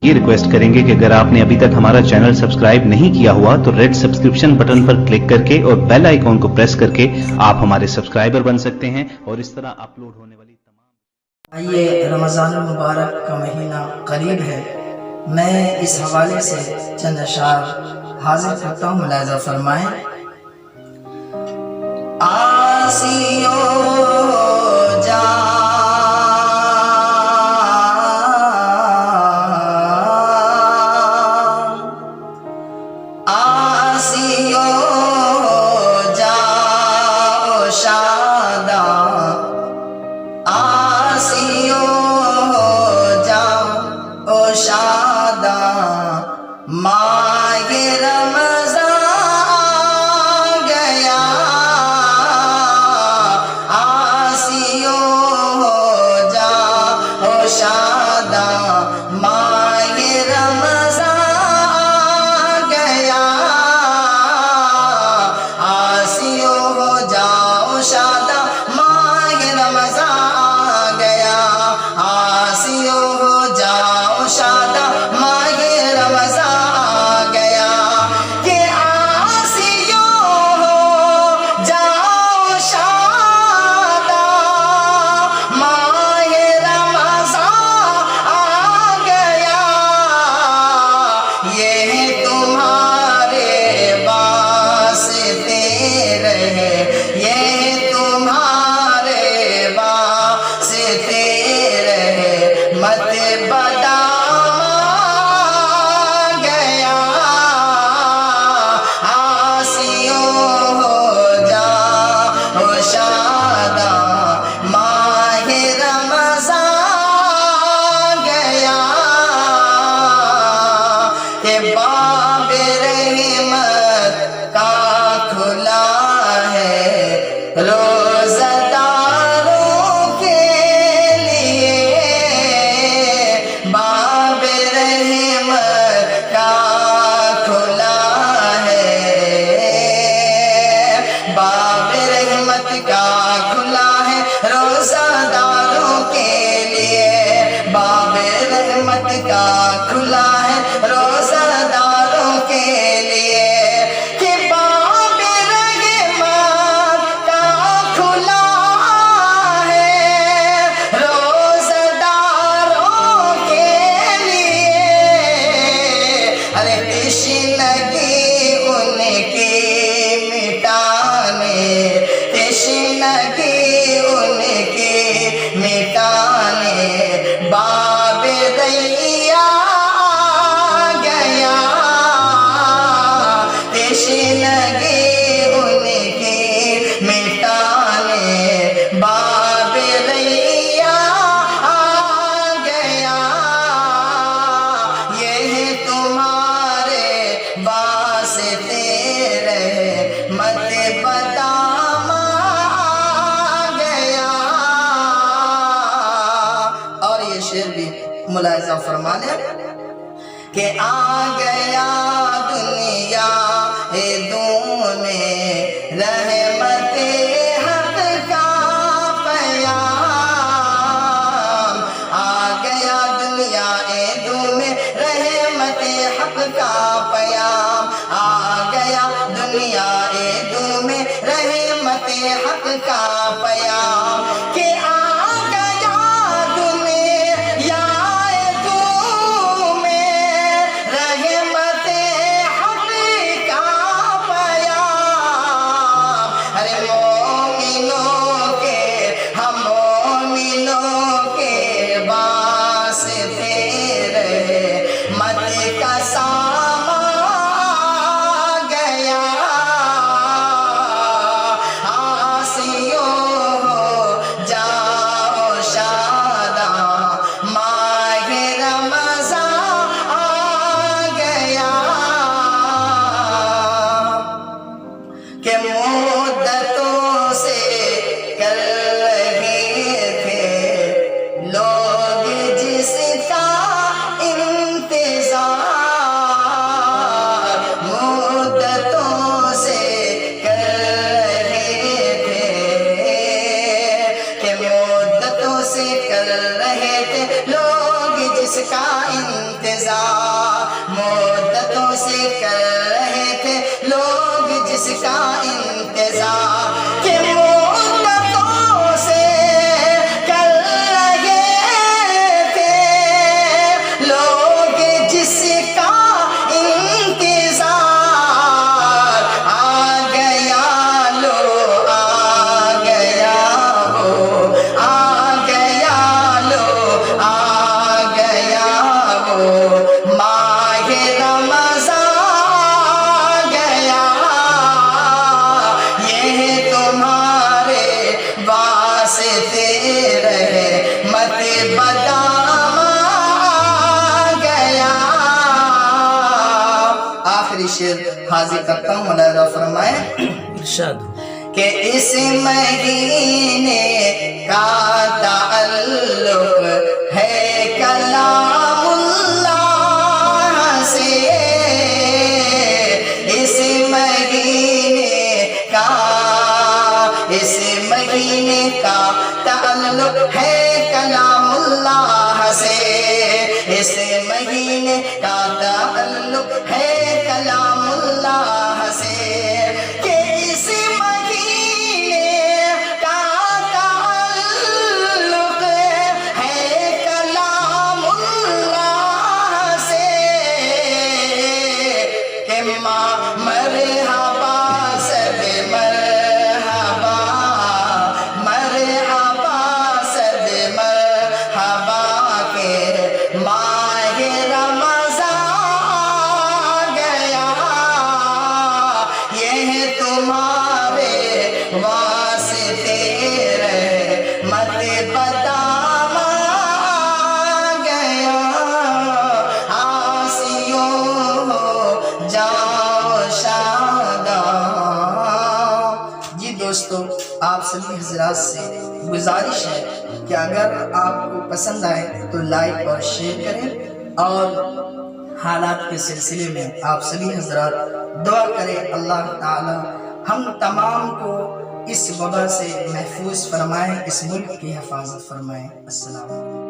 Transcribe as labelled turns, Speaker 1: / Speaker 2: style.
Speaker 1: ये रिक्वेस्ट करेंगे कि अगर आपने अभी तक हमारा चैनल सब्सक्राइब नहीं किया हुआ तो रेड सब्सक्रिप्शन बटन पर क्लिक करके और बेल आइकॉन को प्रेस करके आप हमारे सब्सक्राइबर बन सकते हैं और इस तरह अपलोड होने वाली तमाम।
Speaker 2: आइए, रमज़ान मुबारक का महीना करीब है। मैं इस हवाले से चंद अशार हाजिर करता हूँ, मुलाज़ा फरमाएं। आसियो जा आसियो जाओ शादा आसियो जाओ शादा माह रमज़ान गया आसियो जाओ शादा माह रमज़ान गया आसियो जाओ शादा माह रमज़ान गया आसियो जाओ शादा माह रमज़ान गया कि आसियो जाओ शादा माह रमज़ान गया ये तुम्हारे वास्ते रहे ये तुम्हारे वास्ते रहे मत बदामा गया आसियो जाओ शादा माह रमज़ान गया के बाब रहमत का खुला है रोज़दारों के लिए बाब रहमत का खुला है बाब रहमत का खुला है रोज़दारों के लिए बाब रहमत का खुला है रोज़दारों के लिए कि बाब रहमत का खुला है रोज़दारों के लिए अरे तश्नगी उनकी मिटाने तश्नगी उनकी मिटाने बाब दैया गया तश्नगी उनकी मिटाने बाब दैया गया ये तुम्हारे वास्ते रहे मत बदामा गया। और ये शेर भी मुलाहिज़ा फरमा लें कि आ गया दुनिया दू में रहमत हक का पैगाम आ गया दुनिया दू में रहमत हक का पैगाम आ गया दुनिया दू में रहमत हक का पैगाम कि आ गया दुनिया दू में रहमत हक का पैगाम अरे मोमिनों के हम मोमिनों के वास्ते रहे मत का सामा गया आसियो کا انتظار کہ مدتوں سے کر رہے تھے لوگ جس کا انتظار، آ گیا لو آ گیا وہ، آ گیا لو آ گیا وہ ماہ رمضان گیا، یہ تمہارے واسطے رحمت بدام گیا۔ آخری شعر حاضر کرتا ہوں، ملاحظہ فرمائیں
Speaker 3: ارشاد
Speaker 2: کہ اس مہینے کا تعلق ہے کلام اللہ سے، اس مہینے کا تعلق ہے کلام اللہ سے، اس مہینے کا تعلق ہے کلام اللہ سے، کہ اس مہینے کا تعلق ہے کلام اللہ سے، کہ مرحبا سب مرحبا، مرحبا سب مرحبا کے ماہ رمضان گیا، یہ تمہارے واسطے رحمت بدام گیا، آسیوں ہو جاؤ شاداں۔ جی دوستو، آپ سبھی حضرات سے گزارش ہے کہ اگر آپ کو پسند آئے تو لائک اور شیئر کریں، اور حالات کے سلسلے میں آپ سبھی حضرات دعا کریں اللہ تعالی ہم تمام کو اس وبا سے محفوظ فرمائیں، اس ملک کی حفاظت فرمائیں۔ السلام علیکم۔